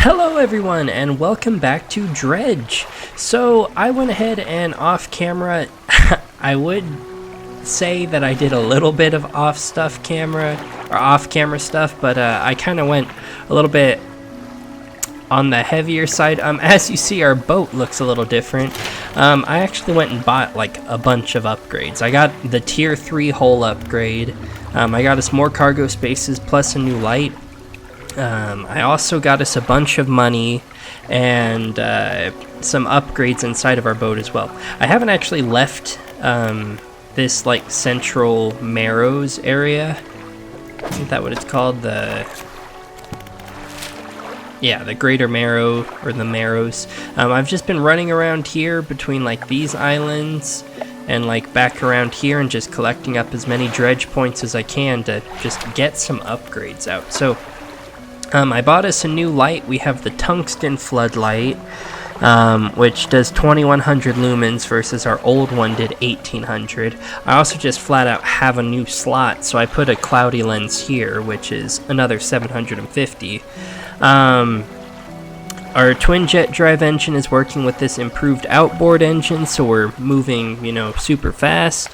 Hello everyone and welcome back to Dredge. So I went ahead and off camera, I would say that I did a little bit of off camera stuff, but I kind of went a little bit on the heavier side. As you see, our boat looks a little different. I actually went and bought like a bunch of upgrades. I got the tier 3 hull upgrade. I got us more cargo spaces plus a new light. I also got us a bunch of money and some upgrades inside of our boat as well. I haven't actually left this like central Marrows area. Isn't that what it's called? The Greater Marrow, or the Marrows. I've just been running around here between like these islands and like back around here and just collecting up as many dredge points as I can to just get some upgrades out. So I bought us a new light. We have the tungsten floodlight, which does 2100 lumens versus our old one did 1800. I also just flat out have a new slot, so I put a cloudy lens here, which is another 750. Our twin jet drive engine is working with this improved outboard engine, so we're moving, super fast.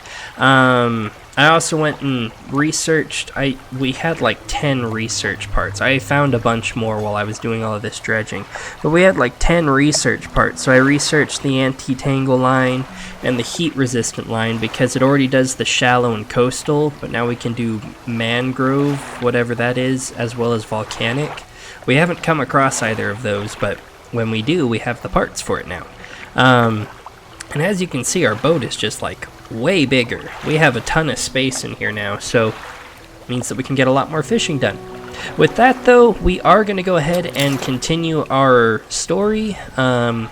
I also went and researched. We had like 10 research parts. I found a bunch more while I was doing all of this dredging, but we had like 10 research parts. So I researched the anti-tangle line and the heat-resistant line because it already does the shallow and coastal, but now we can do mangrove, whatever that is, as well as volcanic. We haven't come across either of those, but when we do, we have the parts for it now. And as you can see, our boat is just like way bigger. We have a ton of space in here now, so it means that we can get a lot more fishing done. With that though, we are going to go ahead and continue our story.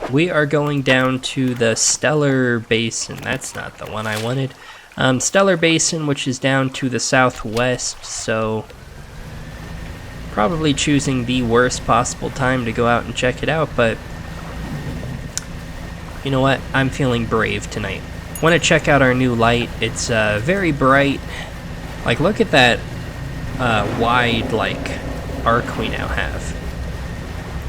We are going down to the Stellar Basin. That's not the one I wanted. Stellar Basin, which is down to the southwest, so probably choosing the worst possible time to go out and check it out, but you know what? I'm feeling brave tonight. Want to check out our new light. It's very bright. Like, look at that wide like arc we now have.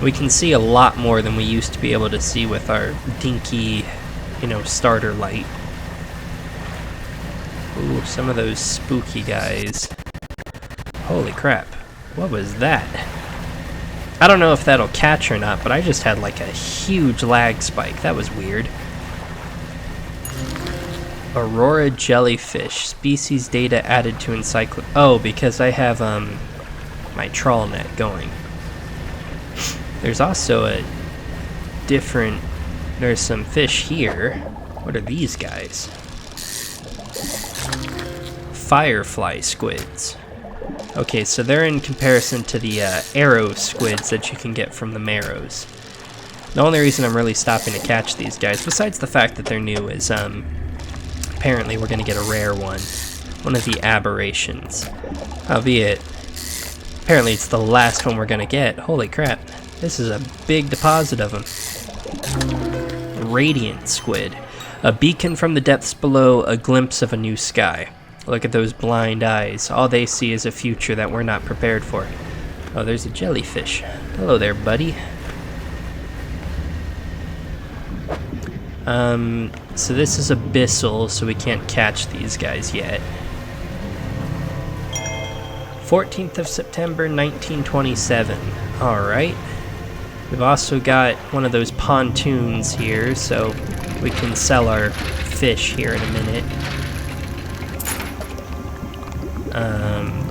We can see a lot more than we used to be able to see with our dinky, starter light. Ooh, some of those spooky guys. Holy crap. What was that? I don't know if that'll catch or not, but I just had like a huge lag spike. That was weird. Aurora jellyfish. Species data added to encyclopedia. Oh, because I have my trawl net going. There's also a different... There's some fish here. What are these guys? Firefly squids. Okay, so they're in comparison to the arrow squids that you can get from the Marrows. The only reason I'm really stopping to catch these guys, besides the fact that they're new, is apparently we're going to get a rare one. One of the aberrations. Albeit, apparently it's the last one we're going to get. Holy crap. This is a big deposit of them. Radiant squid. A beacon from the depths below, a glimpse of a new sky. Look at those blind eyes. All they see is a future that we're not prepared for. Oh, there's a jellyfish. Hello there, buddy. So this is abyssal, so we can't catch these guys yet. 14th of September, 1927. Alright. We've also got one of those pontoons here, so we can sell our fish here in a minute.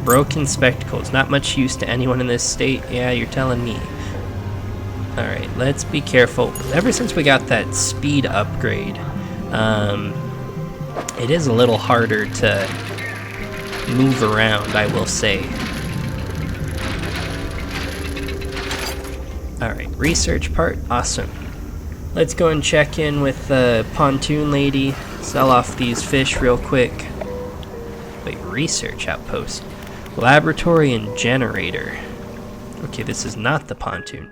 Broken spectacles. Not much use to anyone in this state. Yeah, you're telling me. Alright, let's be careful. Ever since we got that speed upgrade, it is a little harder to move around, I will say. Alright, research part. Awesome. Let's go and check in with the pontoon lady. Sell off these fish real quick. Wait, research outpost. Laboratory and generator. Okay, this is not the pontoon.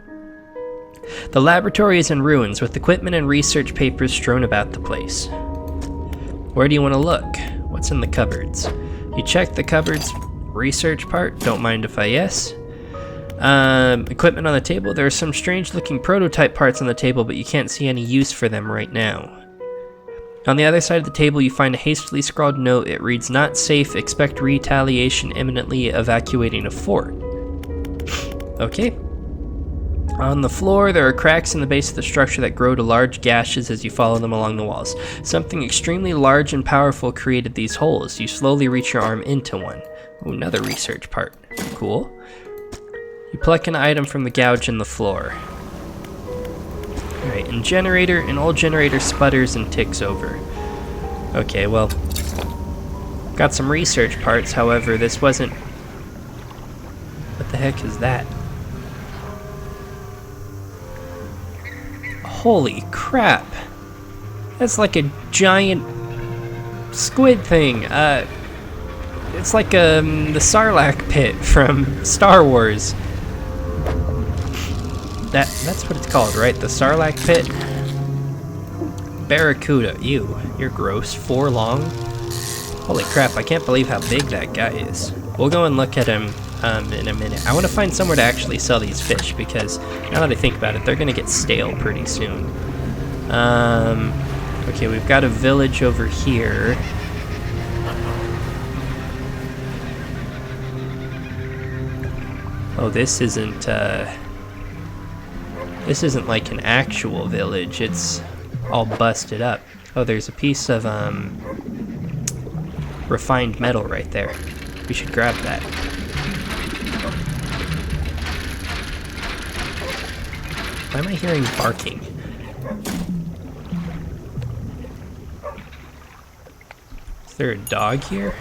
The laboratory is in ruins with equipment and research papers strewn about the place. Where do you want to look? What's in the cupboards? You check the cupboards research part. Don't mind if I yes. Equipment on the table. There are some strange looking prototype parts on the table, but you can't see any use for them right now. On the other side of the table, you find a hastily scrawled note. It reads, "Not safe, expect retaliation, imminently evacuating a fort." Okay. On the floor, there are cracks in the base of the structure that grow to large gashes as you follow them along the walls. Something extremely large and powerful created these holes. You slowly reach your arm into one. Ooh, another research part. Cool. You pluck an item from the gouge in the floor. Alright, and generator. An old generator sputters and ticks over. Okay, well, got some research parts, however, this wasn't... What the heck is that? Holy crap! That's like a giant squid thing. It's like the Sarlacc pit from Star Wars. That's what it's called, right? The Sarlacc pit? Barracuda. Ew, you're gross. 4 long? Holy crap, I can't believe how big that guy is. We'll go and look at him in a minute. I want to find somewhere to actually sell these fish, because now that I think about it, they're going to get stale pretty soon. Okay, we've got a village over here. Oh, this isn't like an actual village. It's all busted up. Oh, there's a piece of refined metal right there. We should grab that. Why am I hearing barking? Is there a dog here?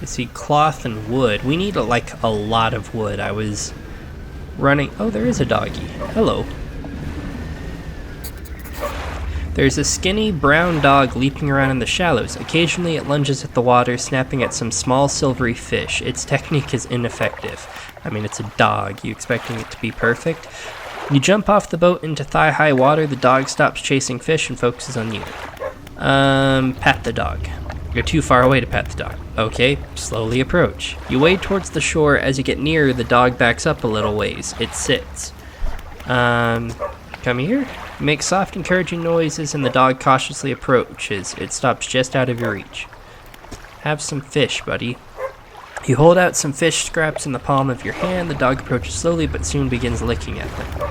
I see cloth and wood. We need like a lot of wood. I was running... Oh, there is a doggy. Hello. There's a skinny brown dog leaping around in the shallows. Occasionally it lunges at the water, snapping at some small silvery fish. Its technique is ineffective. I mean, it's a dog. You expecting it to be perfect? You jump off the boat into thigh-high water. The dog stops chasing fish and focuses on you. Pat the dog. You're too far away to pat the dog. Okay, slowly approach. You wade towards the shore. As you get nearer, the dog backs up a little ways. It sits. Come here. Make soft, encouraging noises, and the dog cautiously approaches. It stops just out of your reach. Have some fish, buddy. You hold out some fish scraps in the palm of your hand. The dog approaches slowly, but soon begins licking at them.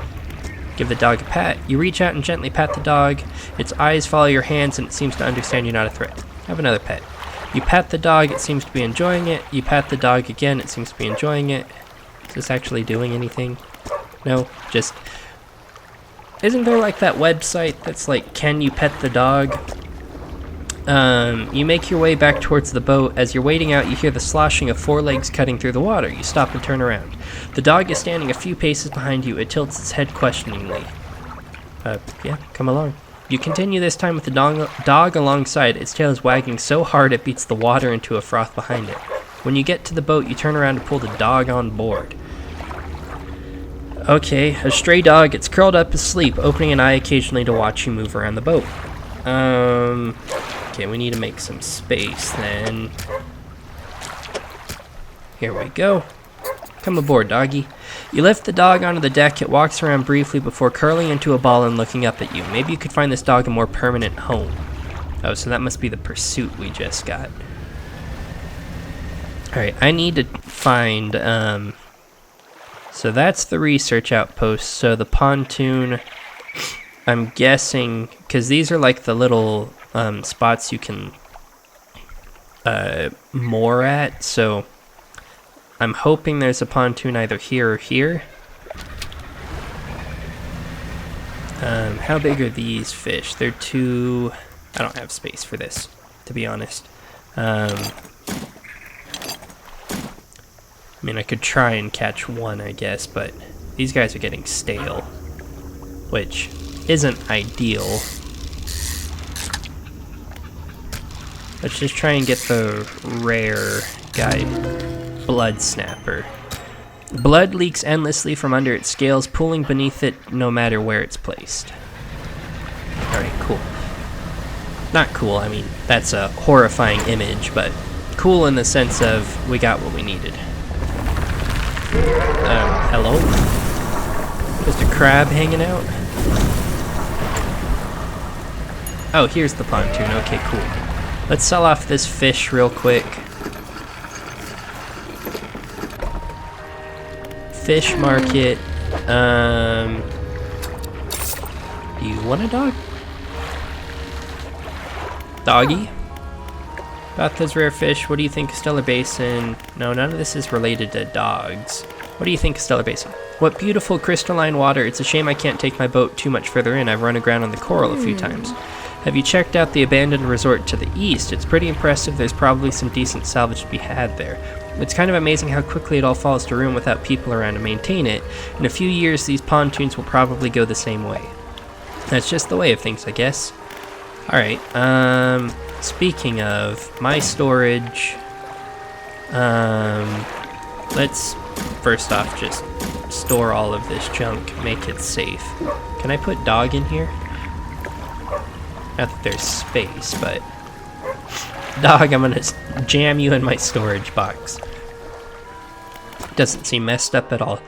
Give the dog a pat. You reach out and gently pat the dog. Its eyes follow your hands, and it seems to understand you're not a threat. Have another pet. You pat the dog. It seems to be enjoying it. You pat the dog again. It seems to be enjoying it. Is this actually doing anything? No, just... Isn't there like that website that's like, can you pet the dog? You make your way back towards the boat. As you're wading out, you hear the sloshing of 4 legs cutting through the water. You stop and turn around. The dog is standing a few paces behind you. It tilts its head questioningly. Yeah, come along. You continue this time with the dog alongside. Its tail is wagging so hard it beats the water into a froth behind it. When you get to the boat, you turn around to pull the dog on board. Okay, a stray dog. It's curled up asleep, opening an eye occasionally to watch you move around the boat. Okay, we need to make some space then. Here we go. Come aboard, doggy. You lift the dog onto the deck. It walks around briefly before curling into a ball and looking up at you. Maybe you could find this dog a more permanent home. Oh, so that must be the pursuit we just got. Alright, I need to find, so that's the research outpost. So the pontoon, I'm guessing, because these are like the little spots you can moor at. So I'm hoping there's a pontoon either here or here. How big are these fish? They're too... I don't have space for this, to be honest. I mean, I could try and catch one, I guess, but these guys are getting stale, which isn't ideal. Let's just try and get the rare guy, Blood Snapper. Blood leaks endlessly from under its scales, pooling beneath it no matter where it's placed. Alright, cool. Not cool, I mean, that's a horrifying image, but cool in the sense of we got what we needed. Hello? Just a crab hanging out? Oh, here's the pontoon. Okay, cool. Let's sell off this fish real quick. Fish market. Do you want a dog? Doggy? About those rare fish, what do you think of Stellar Basin? No, none of this is related to dogs. What do you think of Stellar Basin? What beautiful crystalline water. It's a shame I can't take my boat too much further in. I've run aground on the coral a few times. Have you checked out the abandoned resort to the east? It's pretty impressive. There's probably some decent salvage to be had there. It's kind of amazing how quickly it all falls to ruin without people around to maintain it. In a few years, these pontoons will probably go the same way. That's just the way of things, I guess. Alright, speaking of my storage, let's first off just store all of this junk, make it safe. Can I put dog in here? Not that there's space, but dog, I'm gonna jam you in my storage box. Doesn't seem messed up at all.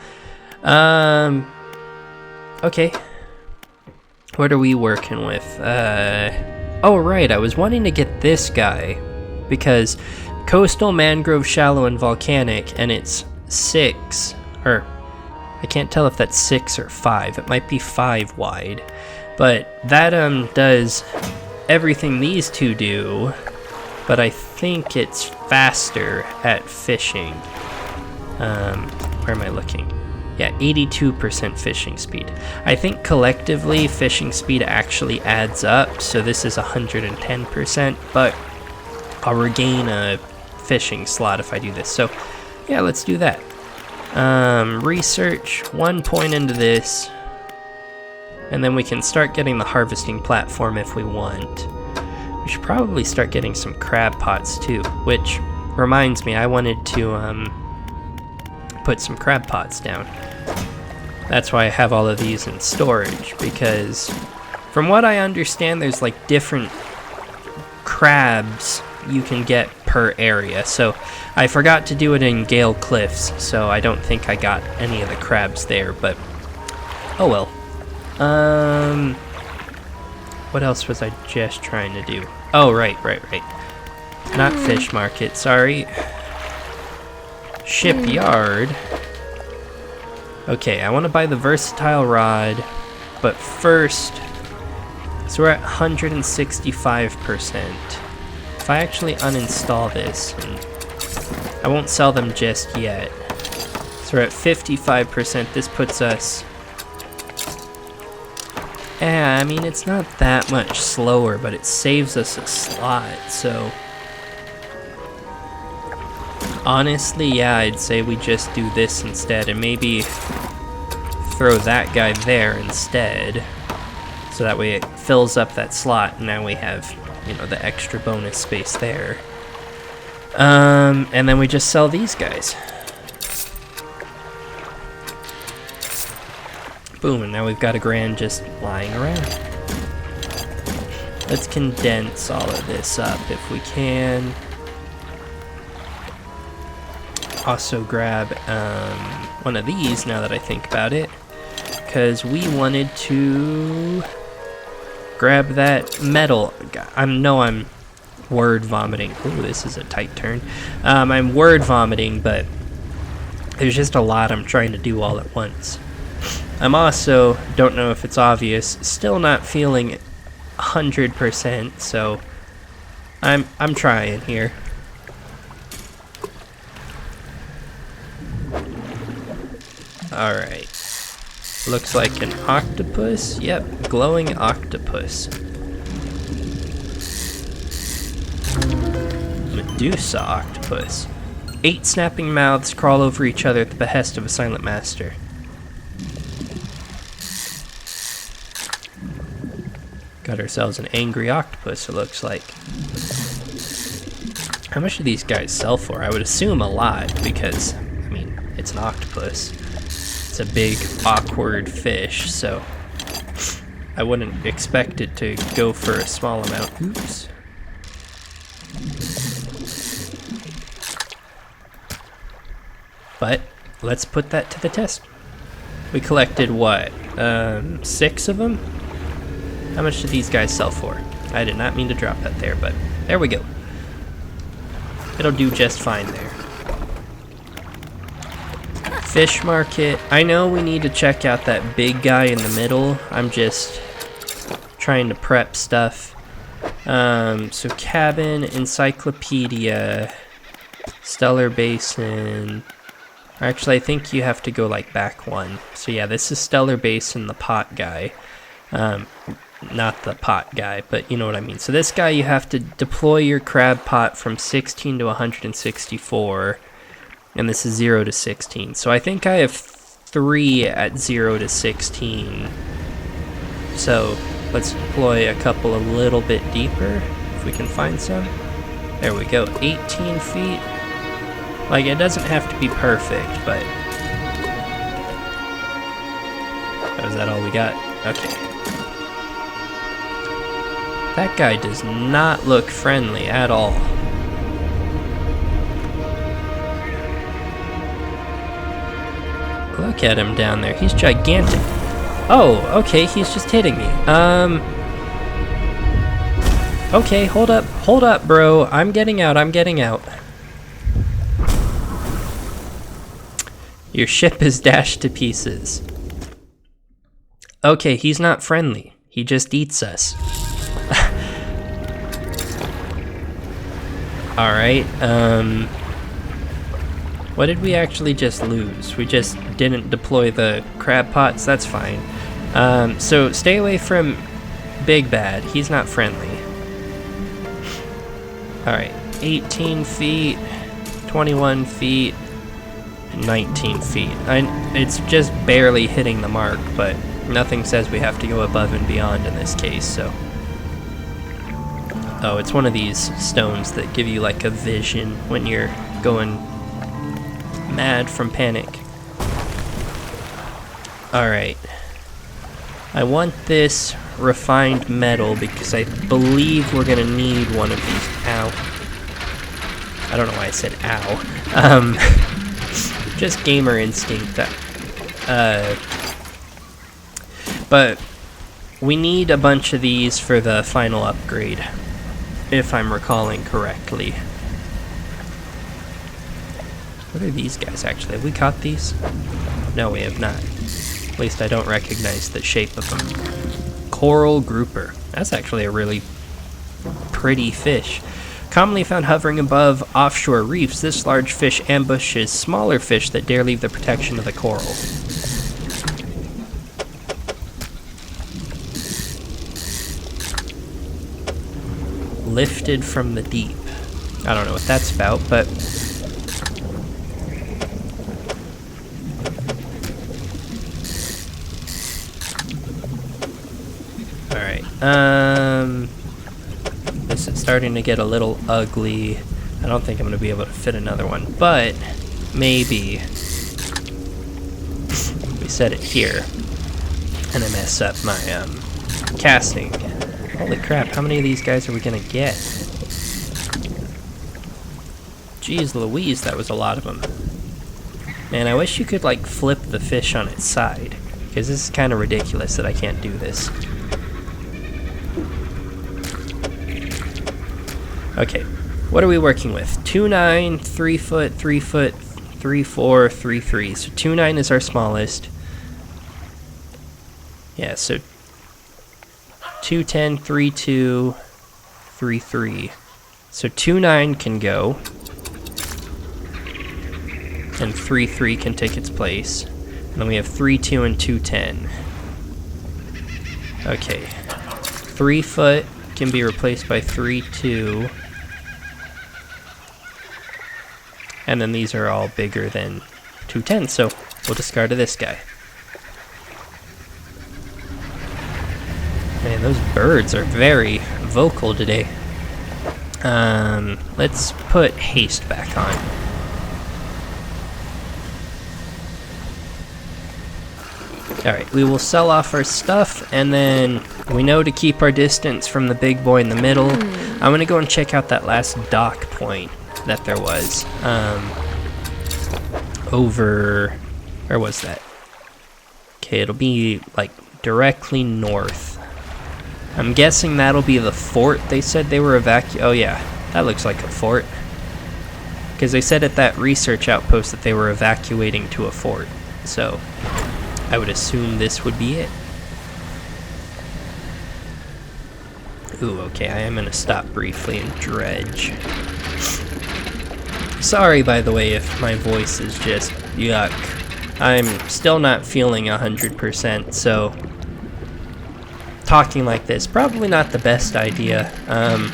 Okay. What are we working with? Oh right, I was wanting to get this guy because coastal, mangrove, shallow, and volcanic, and it's 6, or I can't tell if that's 6 or 5. It might be 5 wide, but that does everything these two do, but I think it's faster at fishing. Where am I looking? Yeah, 82% fishing speed. I think collectively fishing speed actually adds up, so this is 110%, but I'll regain a fishing slot if I do this. So yeah, let's do that. Research 1 point into this, and then we can start getting the harvesting platform if we want. We should probably start getting some crab pots too, which reminds me, I wanted to put some crab pots down. That's why I have all of these in storage, because from what I understand, there's like different crabs you can get per area. So I forgot to do it in Gale Cliffs, so I don't think I got any of the crabs there, but oh well. What else was I just trying to do? Oh, right. Not fish market, sorry. Shipyard. Okay, I want to buy the versatile rod, but first, so we're at 165%. If I actually uninstall this, and I won't sell them just yet. So we're at 55%. This puts us, yeah, I mean, it's not that much slower, but it saves us a slot, so honestly, yeah, I'd say we just do this instead, and maybe throw that guy there instead, so that way it fills up that slot, and now we have, you know, the extra bonus space there. And then we just sell these guys. Boom, and now we've got $1,000 just lying around. Let's condense all of this up if we can. Also grab one of these now that I think about it, because we wanted to grab that metal. I'm word vomiting. Ooh, this is a tight turn. I'm word vomiting, but there's just a lot I'm trying to do all at once. I'm also, don't know if it's obvious, still not feeling 100%, so I'm trying here. Alright. Looks like an octopus. Yep, glowing octopus. Medusa octopus. 8 snapping mouths crawl over each other at the behest of a silent master. Got ourselves an angry octopus, it looks like. How much do these guys sell for? I would assume a lot, because, I mean, it's an octopus. It's a big, awkward fish, so I wouldn't expect it to go for a small amount. Oops. But let's put that to the test. We collected what? 6 of them? How much did these guys sell for? I did not mean to drop that there, but there we go. It'll do just fine there. Fish market. I know we need to check out that big guy in the middle. I'm just trying to prep stuff. So cabin, encyclopedia, Stellar Basin. Actually, I think you have to go like back one. So yeah, this is Stellar Basin, the pot guy. Not the pot guy, but you know what I mean. So this guy, you have to deploy your crab pot from 16 to 164. And this is 0 to 16. So I think I have 3 at 0 to 16. So let's deploy a couple a little bit deeper, if we can find some. There we go, 18 feet. Like, it doesn't have to be perfect, but... Oh, is that all we got? Okay. That guy does not look friendly at all. Look at him down there. He's gigantic. Oh, okay, he's just hitting me. Okay, hold up, bro. I'm getting out. Your ship is dashed to pieces. Okay, he's not friendly. He just eats us. Alright, what did we actually just lose? We just didn't deploy the crab pots, that's fine. So stay away from Big Bad, he's not friendly. Alright, 18 feet, 21 feet, 19 feet. It's just barely hitting the mark, but nothing says we have to go above and beyond in this case, so. Oh, it's one of these stones that give you like a vision when you're going mad from panic. Alright. I want this refined metal because I believe we're gonna need one of these. Ow. I don't know why I said ow. Just gamer instinct. But we need a bunch of these for the final upgrade, if I'm recalling correctly. What are these guys actually? Have we caught these? No, we have not. At least I don't recognize the shape of them. Coral grouper. That's actually a really pretty fish. Commonly found hovering above offshore reefs, this large fish ambushes smaller fish that dare leave the protection of the coral. Lifted from the deep. I don't know what that's about, but... Alright, this is starting to get a little ugly. I don't think I'm going to be able to fit another one, but maybe we set it here and I mess up my casting. Holy crap, how many of these guys are we going to get? Jeez Louise, that was a lot of them. Man, I wish you could like flip the fish on its side, because this is kind of ridiculous that I can't do this. Okay, what are we working with? 2.9, 3 foot, 3 foot, 3.4, 3.3. So 2.9 is our smallest. Yeah, so 2.10, 3.2, 3.3. So 2.9 can go. And 3.3 can take its place. And then we have 3.2 and 2.10. Okay. 3 foot can be replaced by 3.2. And then these are all bigger than 2.10, so we'll discard of this guy. Man, those birds are very vocal today. Let's put haste back on. Alright, we will sell off our stuff, and then we know to keep our distance from the big boy in the middle. I'm gonna go and check out that last dock point that there was. over... Where was that? Okay, it'll be, like, directly north. I'm guessing that'll be the fort they said they were Oh yeah, that looks like a fort. Because they said at that research outpost that they were evacuating to a fort. So, I would assume this would be it. Ooh, okay, I am going to stop briefly and dredge. Sorry, by the way, if my voice is just yuck. I'm still not feeling 100%, so talking like this, probably not the best idea.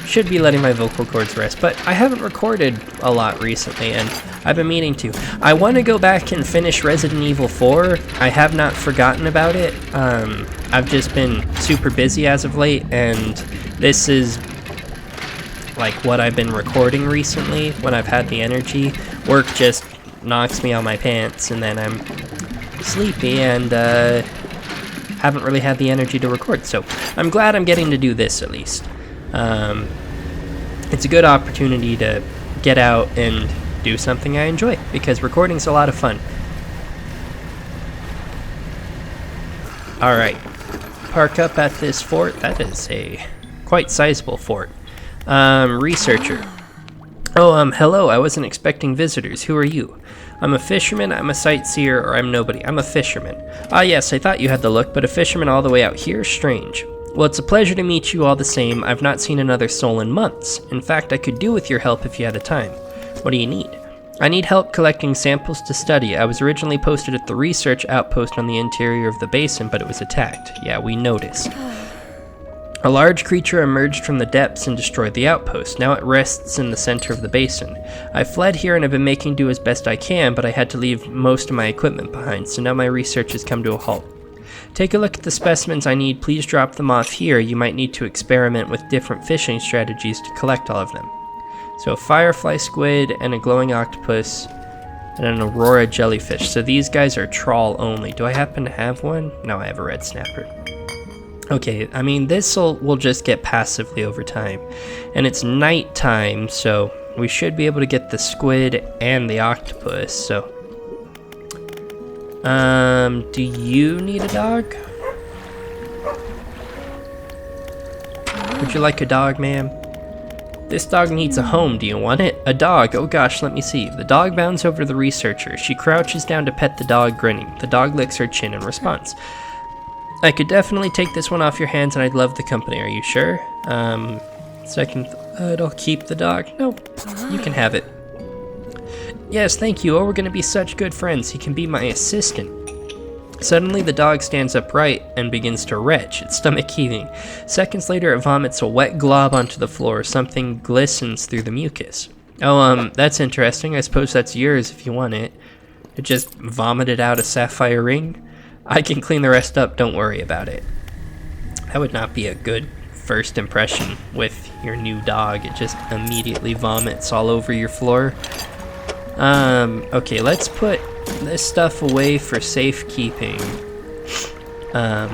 Should be letting my vocal cords rest, but I haven't recorded a lot recently, and I've been meaning to. I want to go back and finish Resident Evil 4. I have not forgotten about it. I've just been super busy as of late, and this is like what I've been recording recently when I've had the energy. Work just knocks me out my pants, and then I'm sleepy and haven't really had the energy to record. So I'm glad I'm getting to do this at least. It's a good opportunity to get out and do something I enjoy, because recording's a lot of fun. Alright, park up at this fort. That is a quite sizable fort. Researcher. Oh, hello, I wasn't expecting visitors. Who are you? I'm a fisherman, I'm a sightseer, or I'm nobody. I'm a fisherman. Ah yes, I thought you had the look, but a fisherman all the way out here? Strange. Well, it's a pleasure to meet you all the same. I've not seen another soul in months. In fact, I could do with your help if you had the time. What do you need? I need help collecting samples to study. I was originally posted at the research outpost on the interior of the basin, but it was attacked. Yeah, we noticed. A large creature emerged from the depths and destroyed the outpost. Now it rests in the center of the basin. I fled here and have been making do as best I can, but I had to leave most of my equipment behind, so now my research has come to a halt. Take a look at the specimens I need. Please drop them off here. You might need to experiment with different fishing strategies to collect all of them. So a firefly squid and a glowing octopus and an aurora jellyfish. So these guys are trawl only. Do I happen to have one? No, I have a red snapper. Okay, I mean, this will just get passively over time. And it's nighttime, so we should be able to get the squid and the octopus, so... do you need a dog? Would you like a dog, ma'am? This dog needs a home. Do you want it? A dog. Oh gosh, let me see. The dog bounds over to the researcher. She crouches down to pet the dog, grinning. The dog licks her chin in response. I could definitely take this one off your hands, and I'd love the company. Are you sure? Second thought, I'll keep the dog. No, you can have it. Yes, thank you. Oh, we're gonna be such good friends. He can be my assistant. Suddenly, the dog stands upright and begins to retch, its stomach heaving. Seconds later, it vomits a wet glob onto the floor. Something glistens through the mucus. Oh, that's interesting. I suppose that's yours if you want it. It just vomited out a sapphire ring. I can clean the rest up, don't worry about it. That would not be a good first impression with your new dog. It just immediately vomits all over your floor. Okay, let's put this stuff away for safekeeping. I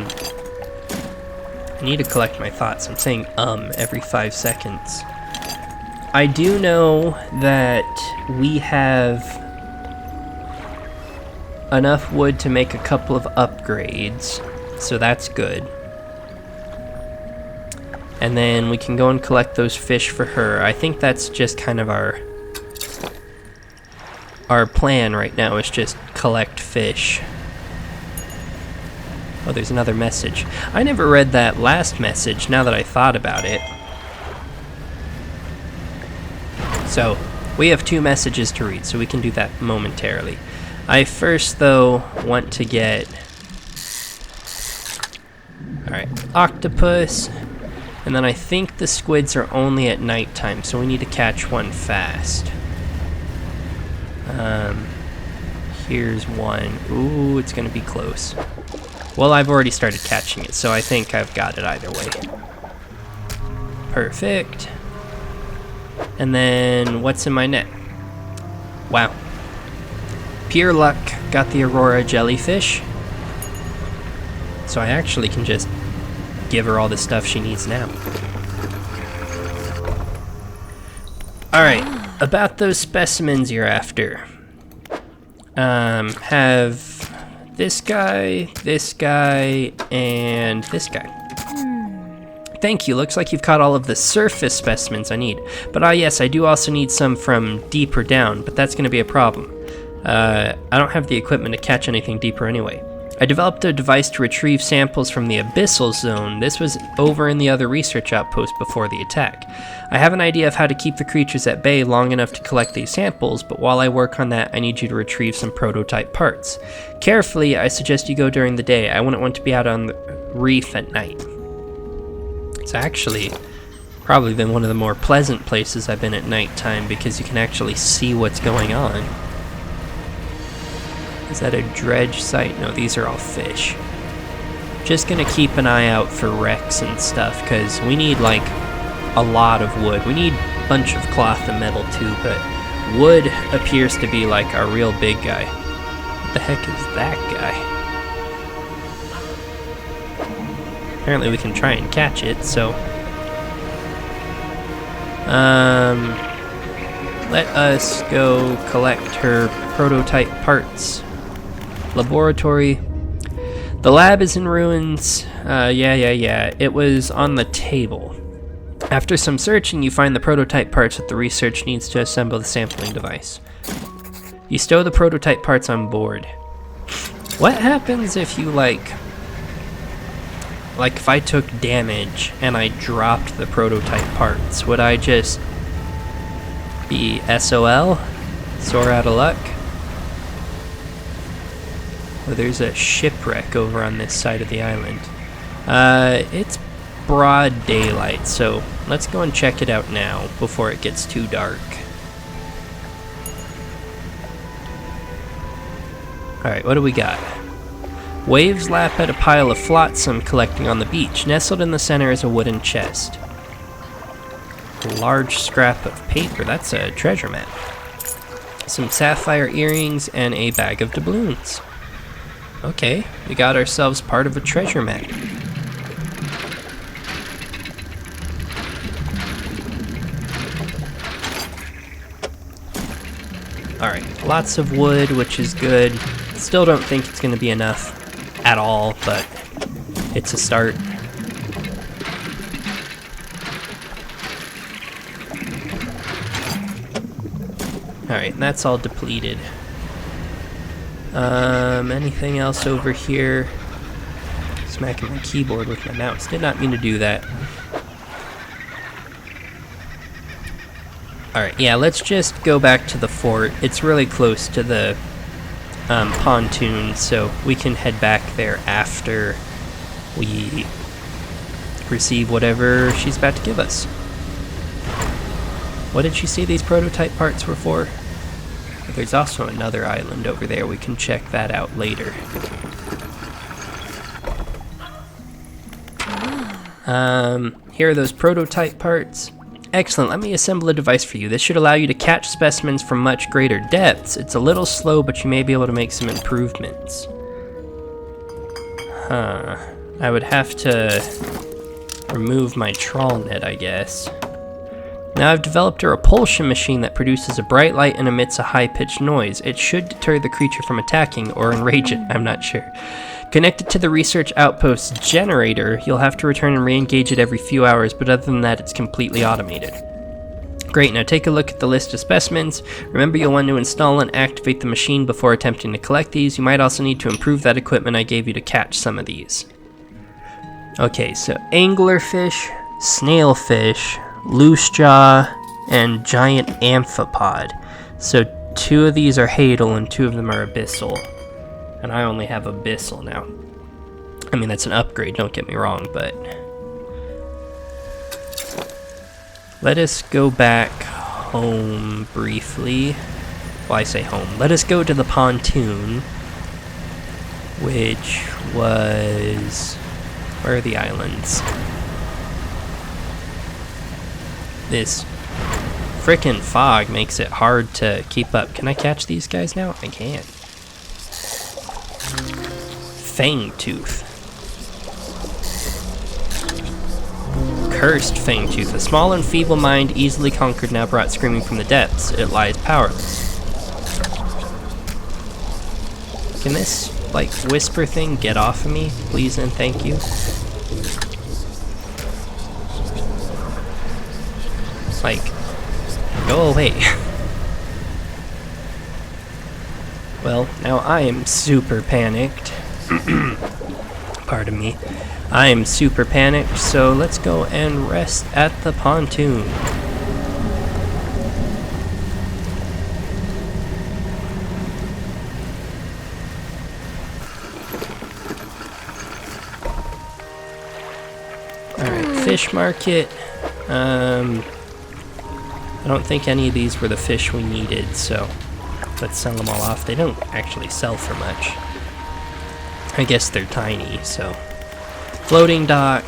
need to collect my thoughts. I'm saying every 5 seconds. I do know that we have enough wood to make a couple of upgrades, so that's good. And then we can go and collect those fish for her. I think that's just kind of our plan right now, is just collect fish. Oh, there's another message. I never read that last message, now that I thought about it. So, we have 2 messages to read, so we can do that momentarily. I first, though, want to get... Alright, octopus. And then I think the squids are only at nighttime, so we need to catch one fast. Here's one. Ooh, it's gonna be close. Well, I've already started catching it, so I think I've got it either way. Perfect. And then, what's in my net? Wow. Pure luck, got the aurora jellyfish. So I actually can just give her all the stuff she needs now. Alright, about those specimens you're after. have this guy, and this guy. Thank you, looks like you've caught all of the surface specimens I need. But yes, I do also need some from deeper down, but that's gonna be a problem. I don't have the equipment to catch anything deeper anyway. I developed a device to retrieve samples from the abyssal zone. This was over in the other research outpost before the attack. I have an idea of how to keep the creatures at bay long enough to collect these samples, but while I work on that, I need you to retrieve some prototype parts. Carefully, I suggest you go during the day. I wouldn't want to be out on the reef at night. It's actually probably been one of the more pleasant places I've been at nighttime because you can actually see what's going on. Is that a dredge site? No, these are all fish. Just gonna keep an eye out for wrecks and stuff, because we need, like, a lot of wood. We need a bunch of cloth and metal, too, but wood appears to be, like, our real big guy. What the heck is that guy? Apparently we can try and catch it, so... let us go collect her prototype parts. Laboratory. The lab is in ruins. Yeah. It was on the table. After some searching, you find the prototype parts that the research needs to assemble the sampling device. You stow the prototype parts on board. What happens if you, like if I took damage and I dropped the prototype parts? Would I just be SOL? Sore out of luck? Oh, there's a shipwreck over on this side of the island. It's broad daylight, so let's go and check it out now before it gets too dark. Alright, what do we got? Waves lap at a pile of flotsam collecting on the beach. Nestled in the center is a wooden chest. A large scrap of paper. That's a treasure map. Some sapphire earrings and a bag of doubloons. Okay, we got ourselves part of a treasure map. Alright, lots of wood, which is good. Still don't think it's going to be enough at all, but it's a start. Alright, that's all depleted. Anything else over here? Smacking my keyboard with my mouse. Did not mean to do that. Alright, yeah, let's just go back to the fort. It's really close to the pontoon, so we can head back there after we receive whatever she's about to give us. What did she say these prototype parts were for? There's also another island over there. We can check that out later. Here are those prototype parts. Excellent, let me assemble a device for you. This should allow you to catch specimens from much greater depths. It's a little slow, but you may be able to make some improvements. I would have to remove my trawl net, I guess. Now I've developed a repulsion machine that produces a bright light and emits a high-pitched noise. It should deter the creature from attacking or enrage it, I'm not sure. Connected to the research outpost's generator, you'll have to return and re-engage it every few hours, but other than that, it's completely automated. Great, now take a look at the list of specimens. Remember, you'll want to install and activate the machine before attempting to collect these. You might also need to improve that equipment I gave you to catch some of these. Okay, so anglerfish, snailfish, loose jaw, and giant amphipod. So 2 of these are hadal and 2 of them are abyssal. And I only have abyssal now. I mean, that's an upgrade, don't get me wrong, but... let us go back home briefly. Well, I say home. Let us go to the pontoon, which was... where are the islands? This frickin' fog makes it hard to keep up. Can I catch these guys now? I can. Fangtooth. Cursed Fangtooth. A small and feeble mind, easily conquered, now brought screaming from the depths. It lies powerless. Can this, like, whisper thing get off of me, please and thank you? Like, go away. Well, now I am super panicked. Pardon me. I am super panicked, so let's go and rest at the pontoon. Alright, fish market. I don't think any of these were the fish we needed, so let's sell them all off. They don't actually sell for much. I guess they're tiny, so. Floating dock.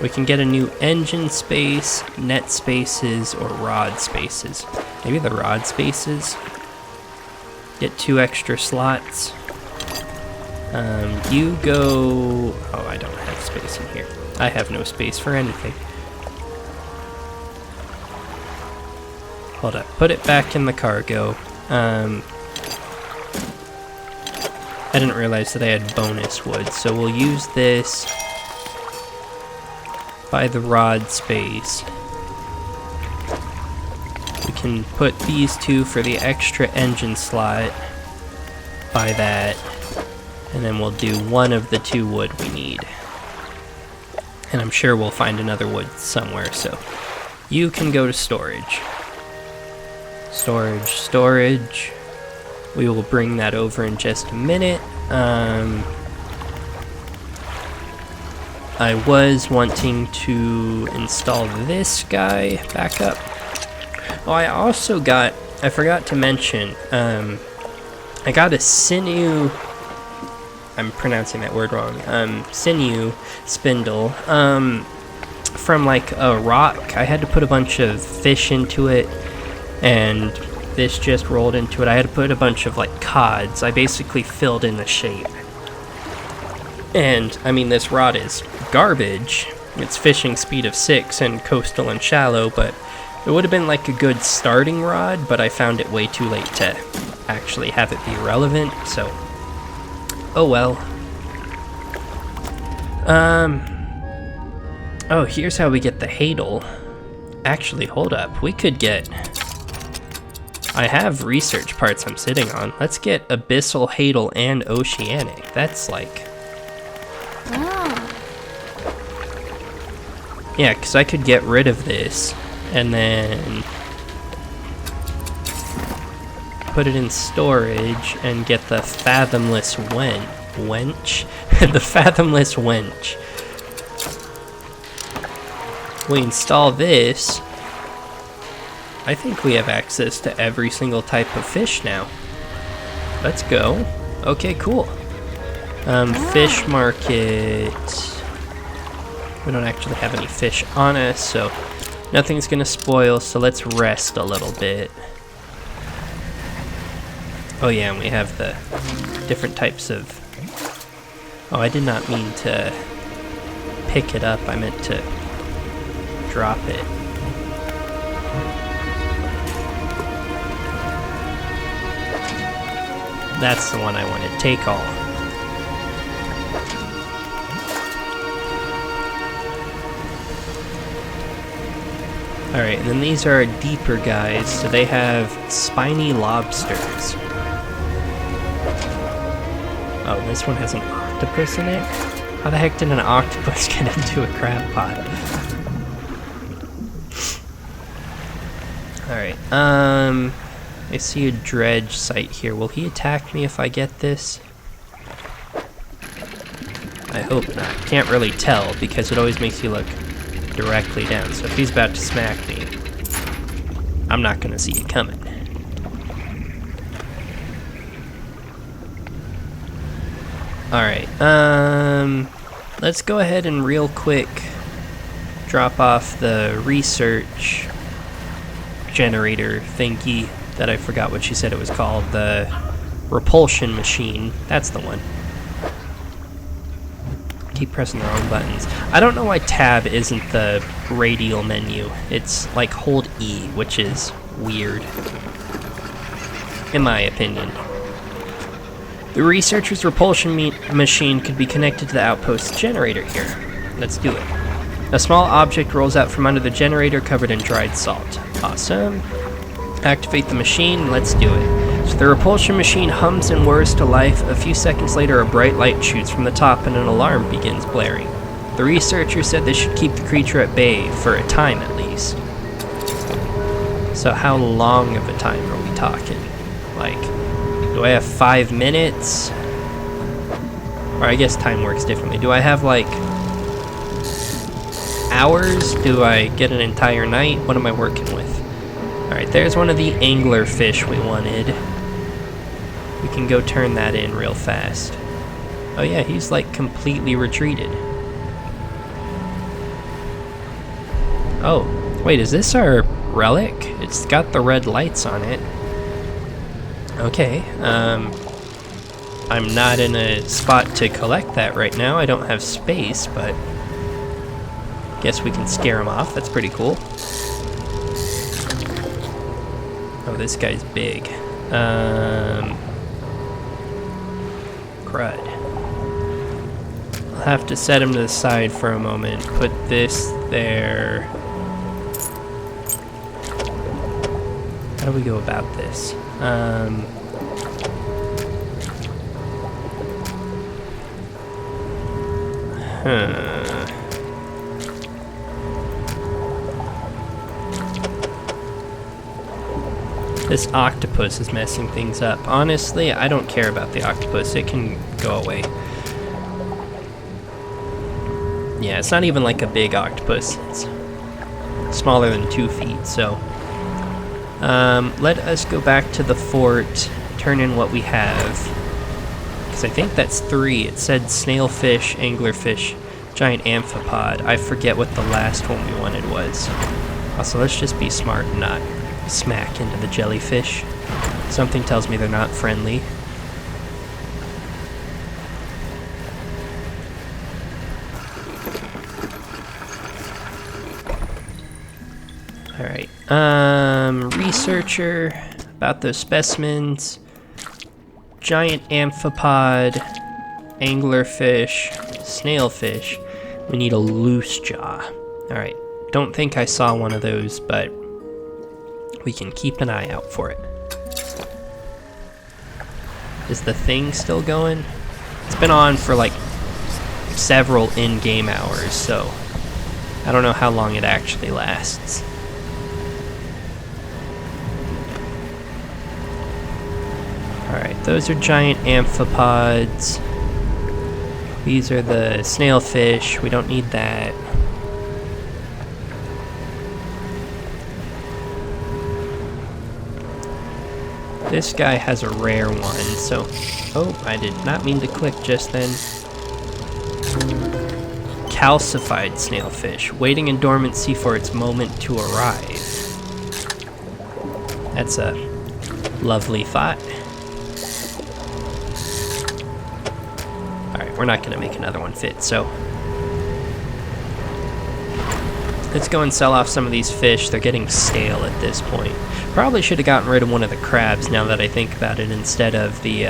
We can get a new engine space, net spaces, or rod spaces. Maybe the rod spaces. Get 2 extra slots. You go... Oh, I don't have space in here. I have no space for anything. Hold up. Put it back in the cargo. I didn't realize that I had bonus wood, so we'll use this by the rod space. We can put these 2 for the extra engine slot by that, and then we'll do 1 of the 2 wood we need. And I'm sure we'll find another wood somewhere, so you can go to storage. Storage. We will bring that over in just a minute. I was wanting to install this guy back up. Oh, I forgot to mention, I got a sinew, I'm pronouncing that word wrong, sinew spindle, from like a rock. I had to put a bunch of fish into it, and this just rolled into it. I had to put a bunch of like cods. I basically filled in the shape. And I mean, this rod is garbage. It's fishing speed of 6 and coastal and shallow, but it would have been like a good starting rod, but I found it way too late to actually have it be relevant, so oh well. Oh, here's how we get the hadal. Actually, hold up. We could get... I have research parts I'm sitting on. Let's get abyssal, hadal, and oceanic. That's like... Yeah, because I could get rid of this and then put it in storage and get the fathomless wench? The fathomless wench. We install this. I think we have access to every single type of fish now. Let's go. Okay, cool. Fish market. We don't actually have any fish on us, so nothing's gonna spoil, so let's rest a little bit. Oh yeah, and we have the different types of... Oh, I did not mean to pick it up, I meant to drop it. That's the one I wanted. Take all. Alright, and then these are deeper guys, so they have spiny lobsters. Oh, this one has an octopus in it? How the heck did an octopus get into a crab pot? Alright, I see a dredge site here. Will he attack me if I get this? I hope not. Can't really tell because it always makes you look directly down. So if he's about to smack me, I'm not gonna see it coming. Alright, let's go ahead and real quick drop off the research generator thingy that I forgot what she said it was called. The repulsion machine. That's the one. Keep pressing the wrong buttons. I don't know why tab isn't the radial menu. It's like hold E, which is weird. In my opinion. The researcher's repulsion machine could be connected to the outpost generator here. Let's do it. A small object rolls out from under the generator covered in dried salt. Awesome. Activate the machine. Let's do it. So the repulsion machine hums and whirs to life. A few seconds later, a bright light shoots from the top and an alarm begins blaring. The researcher said this should keep the creature at bay, for a time at least. So how long of a time are we talking? Like, do I have 5 minutes? Or I guess time works differently. Do I have like hours? Do I get an entire night? What am I working with? Alright, there's one of the angler fish we wanted. We can go turn that in real fast. Oh yeah, he's like completely retreated. Oh, wait, is this our relic? It's got the red lights on it. Okay, I'm not in a spot to collect that right now. I don't have space, but guess we can scare him off. That's pretty cool. Oh, this guy's big. Crud. I'll have to set him to the side for a moment. Put this there. How do we go about this? This octopus is messing things up. Honestly, I don't care about the octopus. It can go away. Yeah, it's not even like a big octopus. It's smaller than 2 feet, so... let us go back to the fort, turn in what we have. Because I think that's 3. It said snailfish, anglerfish, giant amphipod. I forget what the last one we wanted was. Also, let's just be smart and not smack into the jellyfish. Something tells me they're not friendly. Alright, researcher, about those specimens, giant amphipod, anglerfish, snailfish. We need a loose jaw. Alright, don't think I saw one of those, but we can keep an eye out for it. Is the thing still going? It's been on for like several in-game hours, so I don't know how long it actually lasts. Alright, those are giant amphipods. These are the snailfish. We don't need that. This guy has a rare one, so... Oh, I did not mean to click just then. Calcified snailfish, waiting in dormancy for its moment to arrive. That's a lovely thought. Alright, we're not going to make another one fit, so... Let's go and sell off some of these fish. They're getting stale at this point. Probably should have gotten rid of one of the crabs now that I think about it instead of the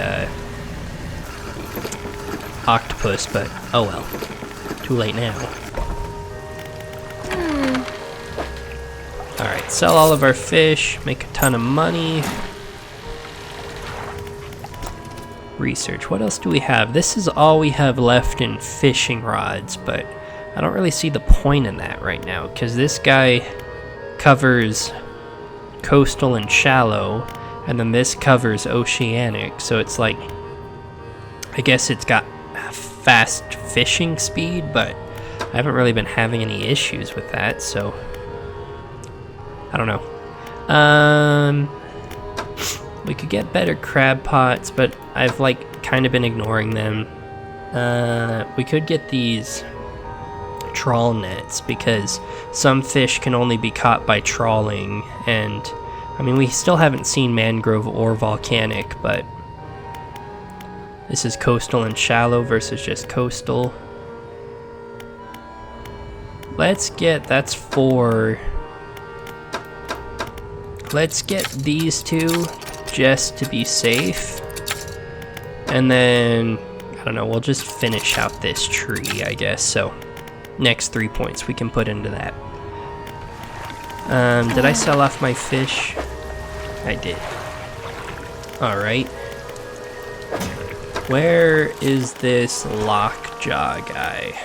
octopus, but oh well. Too late now. Alright, sell all of our fish, make a ton of money. Research, what else do we have? This is all we have left in fishing rods, but I don't really see the point in that right now, because this guy covers coastal and shallow, and then this covers oceanic, so it's like, I guess it's got fast fishing speed, but I haven't really been having any issues with that, so I don't know. We could get better crab pots, but I've like kind of been ignoring them. We could get these trawl nets, because some fish can only be caught by trawling, and I mean, we still haven't seen mangrove or volcanic, but this is coastal and shallow versus just coastal. Let's get, that's 4. Let's get these 2 just to be safe, And then, I don't know, we'll just finish out this tree, I guess. So, next 3 points we can put into that. Did I sell off my fish? I did. Alright. Where is this lockjaw guy?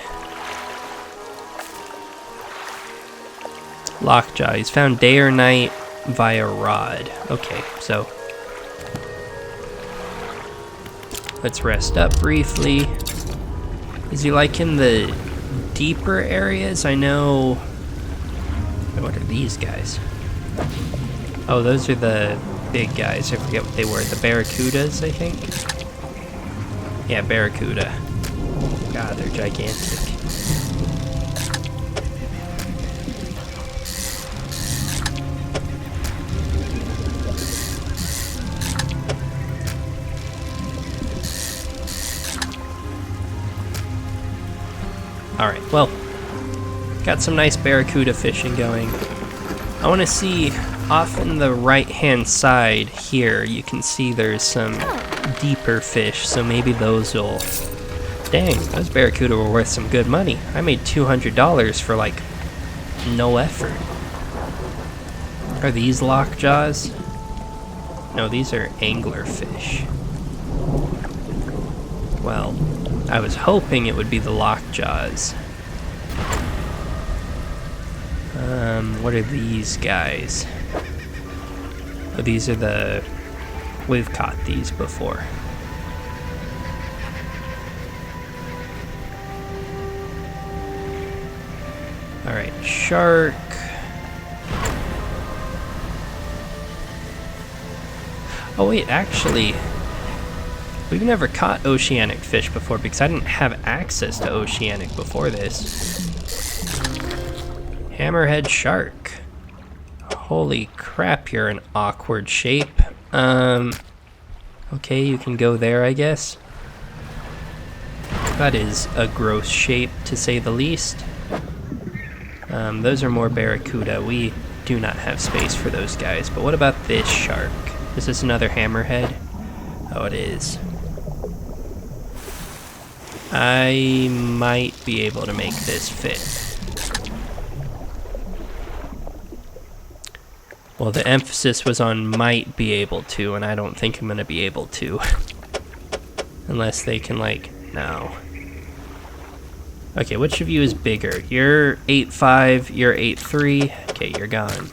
Lockjaw. He's found day or night via rod. Okay, so let's rest up briefly. Is he like in the deeper areas? I know. What are these guys? Oh, those are the big guys. I forget what they were. The barracudas, I think. Yeah, barracuda. God, they're gigantic. Alright, well, got some nice barracuda fishing going. I want to see off in the right-hand side here, you can see there's some deeper fish, so maybe those will... Dang, those barracuda were worth some good money. I made $200 for, like, no effort. Are these lockjaws? No, these are anglerfish. Well, I was hoping it would be the lockjaws. What are these guys? Oh, these are the... We've caught these before. Alright, shark. Oh wait, actually, we've never caught oceanic fish before because I didn't have access to oceanic before this. Hammerhead shark. Holy crap, you're an awkward shape. Okay, you can go there, I guess. That is a gross shape, to say the least. Those are more barracuda. We do not have space for those guys. But what about this shark? Is this another hammerhead? Oh, it is. I might be able to make this fit. Well, the emphasis was on might be able to, and I don't think I'm going to be able to. Unless they can, like, no. Okay, which of you is bigger? You're 8'5", you're 8'3". Okay, you're gone.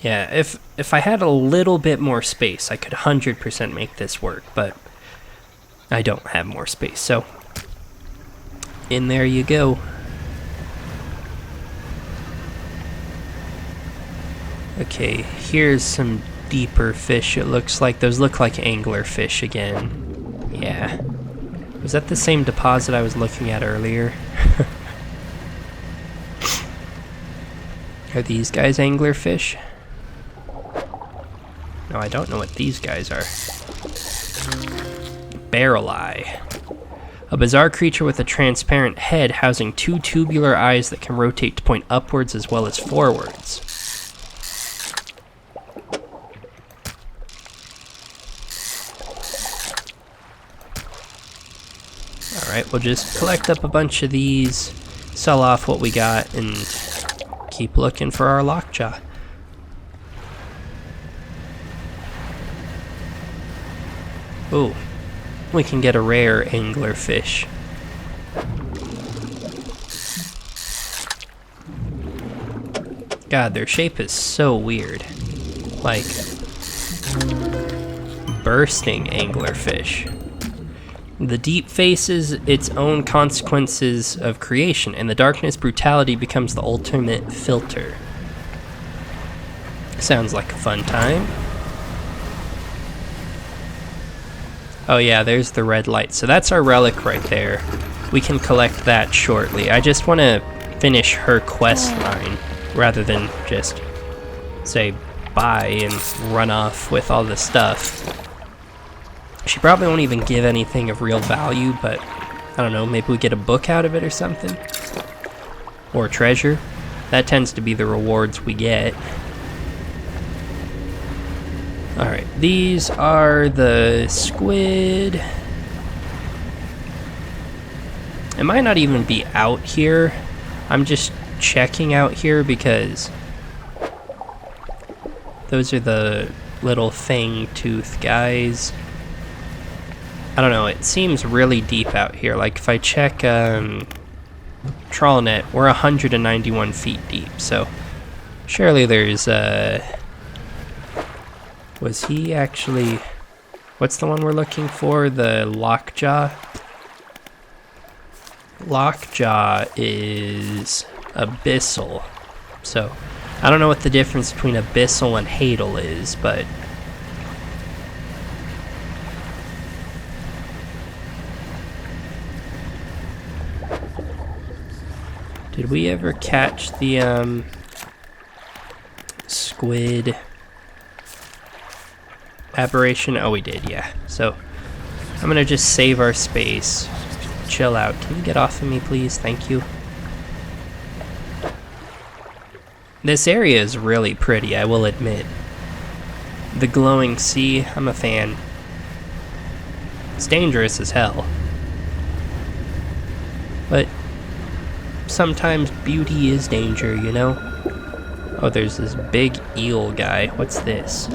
Yeah, if I had a little bit more space, I could 100% make this work, but I don't have more space, so in there you go. Okay, here's some deeper fish. It looks like those look like anglerfish again. Yeah. Was that the same deposit I was looking at earlier? Are these guys anglerfish? No, I don't know what these guys are. Barrel eye. A bizarre creature with a transparent head housing two tubular eyes that can rotate to point upwards as well as forwards. Alright, we'll just collect up a bunch of these, sell off what we got, and keep looking for our lockjaw. Ooh, we can get a rare anglerfish. God, their shape is so weird. Like, bursting anglerfish. The deep faces its own consequences of creation, and the darkness brutality becomes the ultimate filter. Sounds like a fun time. Oh yeah, there's the red light. So that's our relic right there. We can collect that shortly. I just want to finish her quest line rather than just say bye and run off with all the stuff. She probably won't even give anything of real value, but I don't know, maybe we get a book out of it or something? Or treasure. That tends to be the rewards we get. Alright, These are the squid. It might not even be out here. I'm just checking out here because those are the little fang tooth guys. I don't know, it seems really deep out here. Like if I check TrawlNet, we're 191 feet deep, so surely there's was he actually, what's the one we're looking for? The lockjaw? Lockjaw is abyssal, so I don't know what the difference between abyssal and hadal is, but did we ever catch the squid aberration? Oh, we did, yeah. So I'm gonna just save our space. Chill out. Can you get off of me, please? Thank you. This area is really pretty, I will admit. The glowing sea, I'm a fan. It's dangerous as hell. But sometimes beauty is danger, you know? Oh, there's this big eel guy. What's this?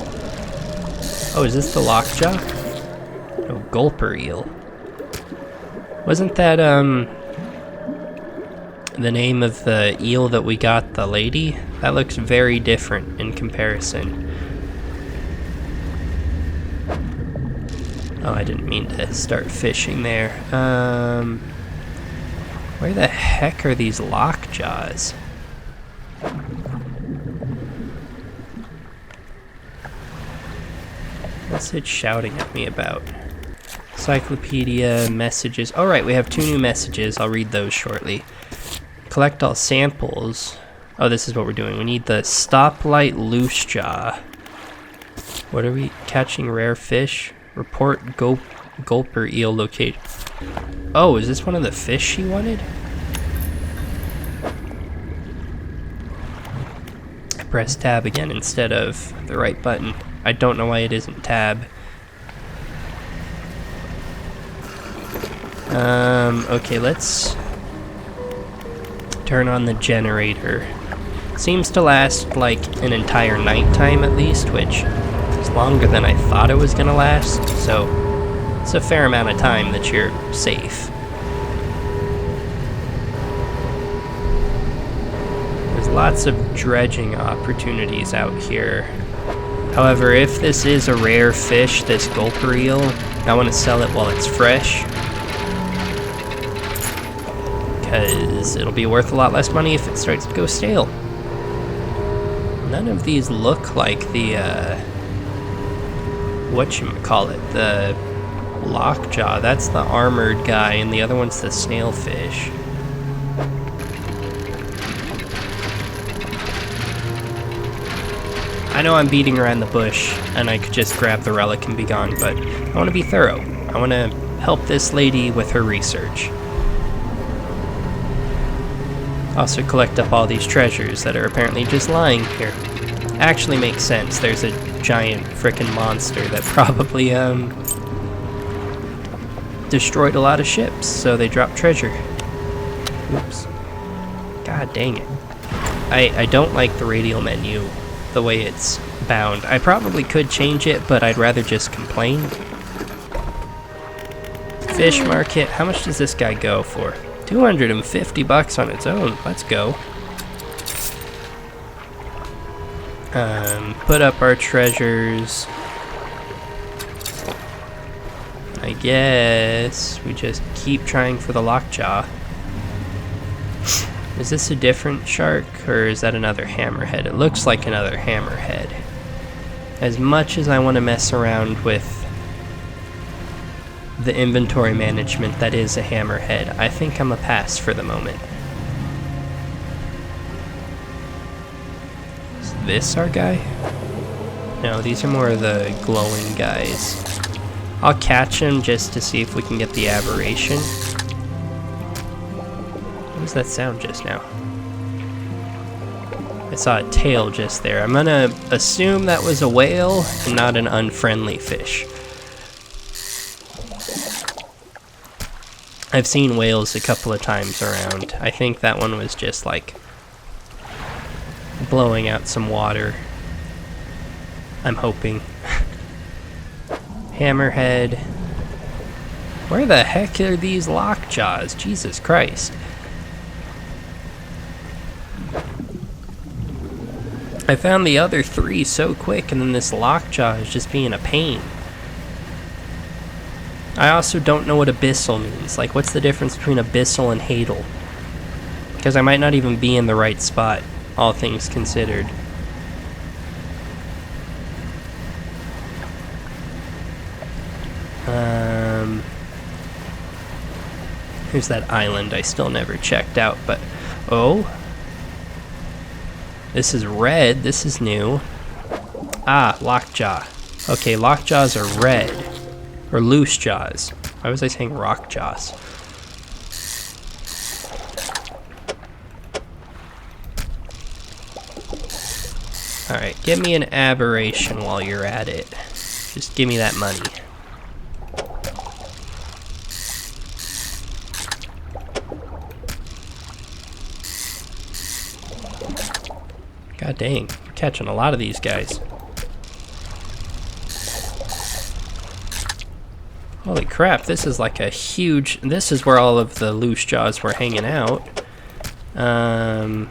Oh, is this the lockjaw? Oh, gulper eel. Wasn't that, the name of the eel that we got the lady? That looks very different in comparison. Oh, I didn't mean to start fishing there. Where the heck are these lockjaws? What's it shouting at me about? Encyclopedia, messages. Oh, right, we have 2 new messages. I'll read those shortly. Collect all samples. Oh, this is what we're doing. We need the stoplight loose jaw. What are we? Catching rare fish. Report gulper eel located. Oh, is this one of the fish she wanted? I pressed tab again instead of the right button. I don't know why it isn't tab. Okay, let's turn on the generator. Seems to last like an entire nighttime at least, which is longer than I thought it was gonna last, so it's a fair amount of time that you're safe. There's lots of dredging opportunities out here. However, if this is a rare fish, this gulper eel, I want to sell it while it's fresh, because it'll be worth a lot less money if it starts to go stale. None of these look like the, whatchamacallit, the lockjaw. That's the armored guy, and the other one's the snailfish. I know I'm beating around the bush, and I could just grab the relic and be gone, but I want to be thorough. I want to help this lady with her research. Also collect up all these treasures that are apparently just lying here. Actually makes sense. There's a giant frickin' monster that probably, destroyed a lot of ships, so they dropped treasure. Oops. God dang it. I don't like the radial menu, the way it's bound. I probably could change it, but I'd rather just complain. Fish market. How much does this guy go for? 250 bucks on its own. Let's go. Put up our treasures. I guess we just keep trying for the lockjaw. Is this a different shark, or is that another hammerhead? It looks like another hammerhead. As much as I want to mess around with the inventory management that is a hammerhead, I think I'm a pass for the moment. Is this our guy? No, these are more of the glowing guys. I'll catch him just to see if we can get the aberration. What was that sound just now? saw a tail just there. I'm gonna assume that was a whale and not an unfriendly fish. I've seen whales a couple of times around. I think that one was just like blowing out some water. I'm hoping. Hammerhead. Where the heck are these lockjaws? Jesus Christ. I found the other 3 so quick, and then this lockjaw is just being a pain. I also don't know what abyssal means. Like, what's the difference between abyssal and hadal? Because I might not even be in the right spot, all things considered. Here's that island I still never checked out, but... Oh? This is red. This is new. Ah, lockjaw. Okay, lockjaws are red. Or loose jaws. Why was I saying rock jaws? Alright, give me an aberration while you're at it. Just give me that money. God dang, I'm catching a lot of these guys. Holy crap, this is like a huge... This is where all of the loose jaws were hanging out. Oh,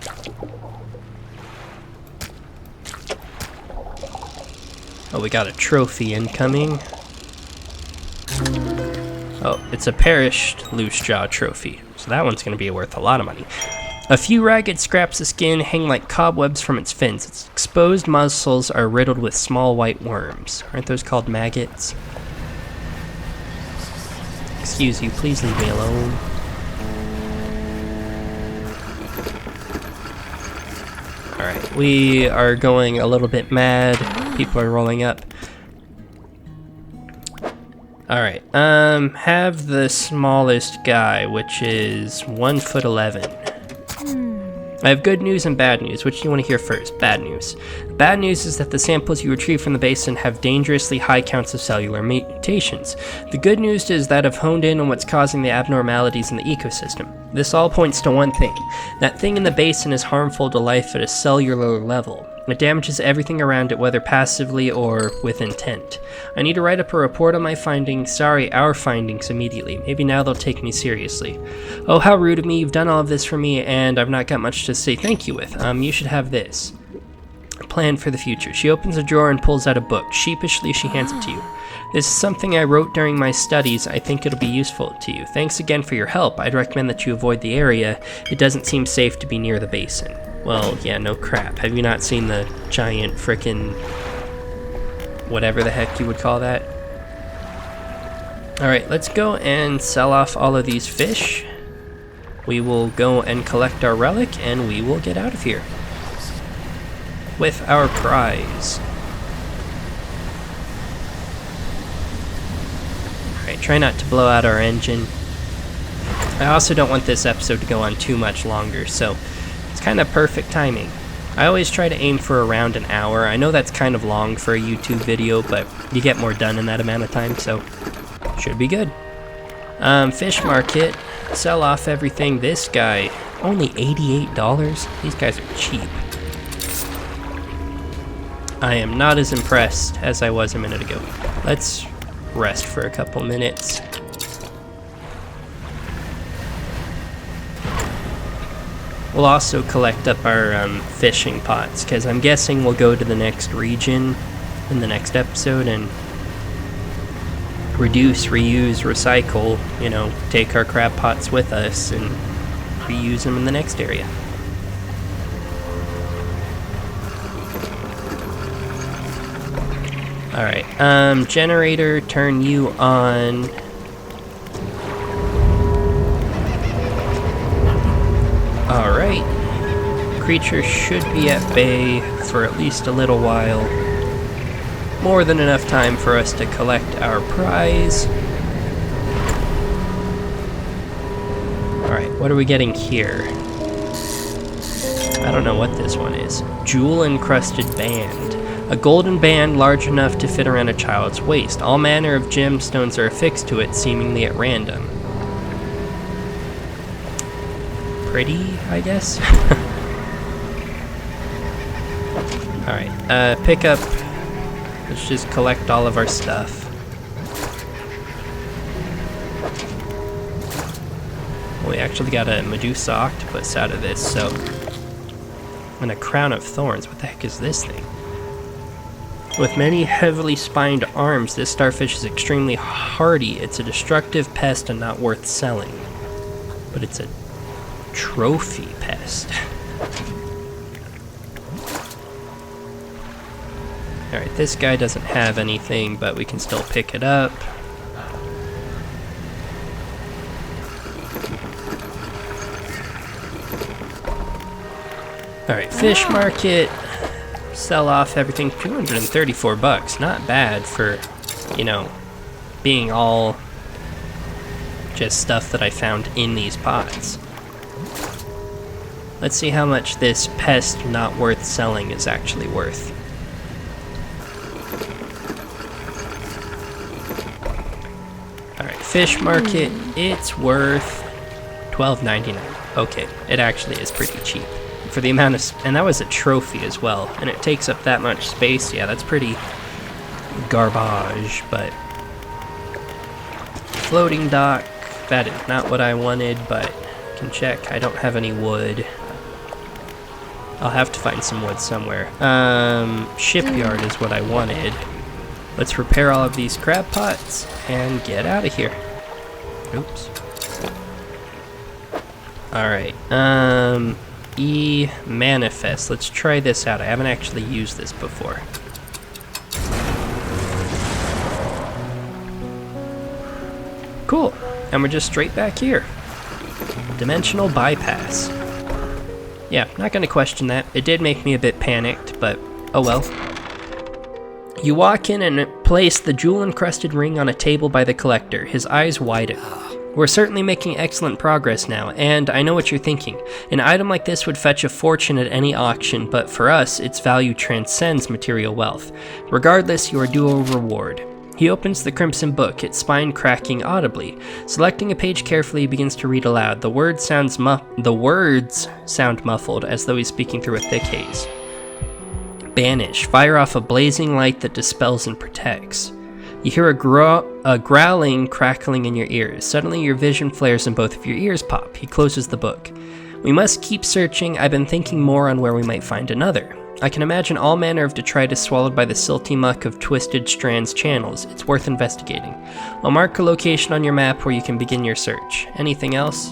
we got a trophy incoming. Oh, it's a perished loose jaw trophy. So that one's going to be worth a lot of money. A few ragged scraps of skin hang like cobwebs from its fins. Its exposed muscles are riddled with small white worms. Aren't those called maggots? Excuse you, please leave me alone. Alright, we are going a little bit mad. People are rolling up. Alright, have the smallest guy, which is 1'11". I have good news and bad news. Which do you want to hear first? Bad news. Bad news is that the samples you retrieve from the basin have dangerously high counts of cellular mutations. The good news is that I've honed in on what's causing the abnormalities in the ecosystem. This all points to one thing. That thing in the basin is harmful to life at a cellular level. It damages everything around it, whether passively or with intent. I need to write up a report on my findings, our findings immediately. Maybe now they'll take me seriously. Oh, how rude of me. You've done all of this for me, and I've not got much to say thank you with. You should have this. A plan for the future. She opens a drawer and pulls out a book. Sheepishly, she hands it to you. This is something I wrote during my studies. I think it'll be useful to you. Thanks again for your help. I'd recommend that you avoid the area. It doesn't seem safe to be near the basin. Well, yeah, no crap. Have you not seen the giant frickin' whatever the heck you would call that? Alright, let's go and sell off all of these fish. We will go and collect our relic, and we will get out of here with our prize. Alright, try not to blow out our engine. I also don't want this episode to go on too much longer, so it's kind of perfect timing. I always try to aim for around an hour. I know that's kind of long for a YouTube video, but you get more done in that amount of time, so should be good. Fish market, sell off everything. This guy, only $88? These guys are cheap. I am not as impressed as I was a minute ago. Let's rest for a couple minutes. We'll also collect up our fishing pots, because I'm guessing we'll go to the next region in the next episode and reduce, reuse, recycle, you know, take our crab pots with us and reuse them in the next area. Alright, generator, turn you on. Alright, creature should be at bay for at least a little while. More than enough time for us to collect our prize. Alright, what are we getting here? I don't know what this one is. Jewel-encrusted band. A golden band large enough to fit around a child's waist. All manner of gemstones are affixed to it, seemingly at random. Pretty, I guess? Alright, pick up. Let's just collect all of our stuff. We actually got a Medusa octopus out of this, so... And a crown of thorns. What the heck is this thing? With many heavily spined arms, this starfish is extremely hardy. It's a destructive pest and not worth selling. But it's a trophy pest. Alright, this guy doesn't have anything, but we can still pick it up. Alright, fish market. Sell off everything. 234 bucks. Not bad for, you know, being all just stuff that I found in these pots. Let's see how much this pest not worth selling is actually worth. Alright, fish market. It's worth $12.99. Okay, it actually is pretty cheap. For the amount of, and that was a trophy as well, and it takes up that much space. Yeah, that's pretty garbage. But floating dock, that is not what I wanted, but I can check. I don't have any wood. I'll have to find some wood somewhere. Shipyard is what I wanted. Let's repair all of these crab pots and get out of here. Oops. Alright, E-Manifest. Let's try this out. I haven't actually used this before. Cool. And we're just straight back here. Dimensional bypass. Yeah, not gonna question that. It did make me a bit panicked, but oh well. You walk in and place the jewel-encrusted ring on a table by the collector. His eyes widen. We're certainly making excellent progress now, and I know what you're thinking. An item like this would fetch a fortune at any auction, but for us, its value transcends material wealth. Regardless, you are due a reward. He opens the crimson book, its spine cracking audibly. Selecting a page carefully, he begins to read aloud. The words sound muffled, as though he's speaking through a thick haze. Banish. Fire off a blazing light that dispels and protects. You hear a growling, crackling in your ears. Suddenly your vision flares and both of your ears pop. He closes the book. We must keep searching. I've been thinking more on where we might find another. I can imagine all manner of detritus swallowed by the silty muck of twisted strands channels. It's worth investigating. I'll mark a location on your map where you can begin your search. Anything else?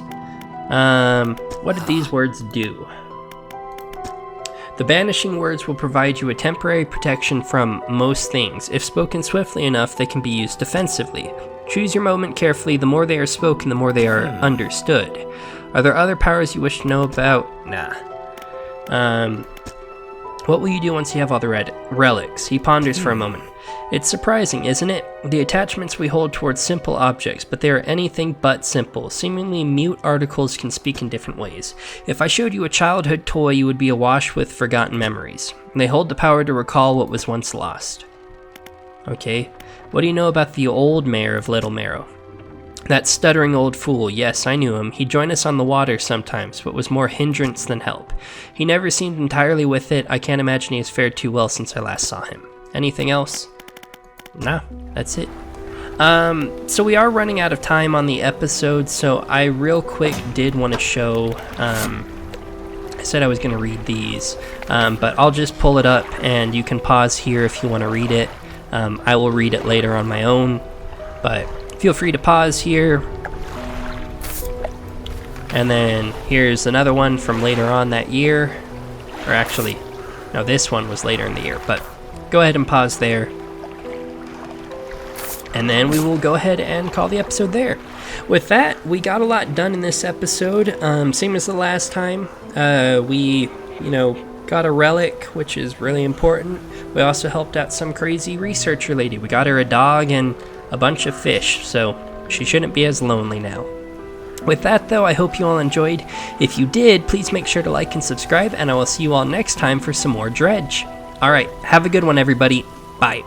What did these words do? The banishing words will provide you a temporary protection from most things. If spoken swiftly enough, they can be used defensively. Choose your moment carefully. The more they are spoken, the more they are understood. Are there other powers you wish to know about? Nah. What will you do once you have all the relics? He ponders for a moment. It's surprising, isn't it? The attachments we hold towards simple objects, but they are anything but simple. Seemingly mute articles can speak in different ways. If I showed you a childhood toy, you would be awash with forgotten memories. They hold the power to recall what was once lost. Okay, what do you know about the old mayor of Little Marrow? That stuttering old fool, yes, I knew him. He'd join us on the water sometimes, but was more hindrance than help. He never seemed entirely with it. I can't imagine he has fared too well since I last saw him. Anything else? Nah, that's it. So we are running out of time on the episode, so I real quick did want to show, I said I was going to read these, but I'll just pull it up and you can pause here if you want to read it. I will read it later on my own, but feel free to pause here. And then here's another one from later on that year, or actually, no, this one was later in the year, but go ahead and pause there. And then we will go ahead and call the episode there. With that, we got a lot done in this episode. Same as the last time. We, got a relic, which is really important. We also helped out some crazy researcher lady. We got her a dog and a bunch of fish, so she shouldn't be as lonely now. With that though, I hope you all enjoyed. If you did, please make sure to like and subscribe, and I will see you all next time for some more Dredge. Alright, have a good one everybody. Bye.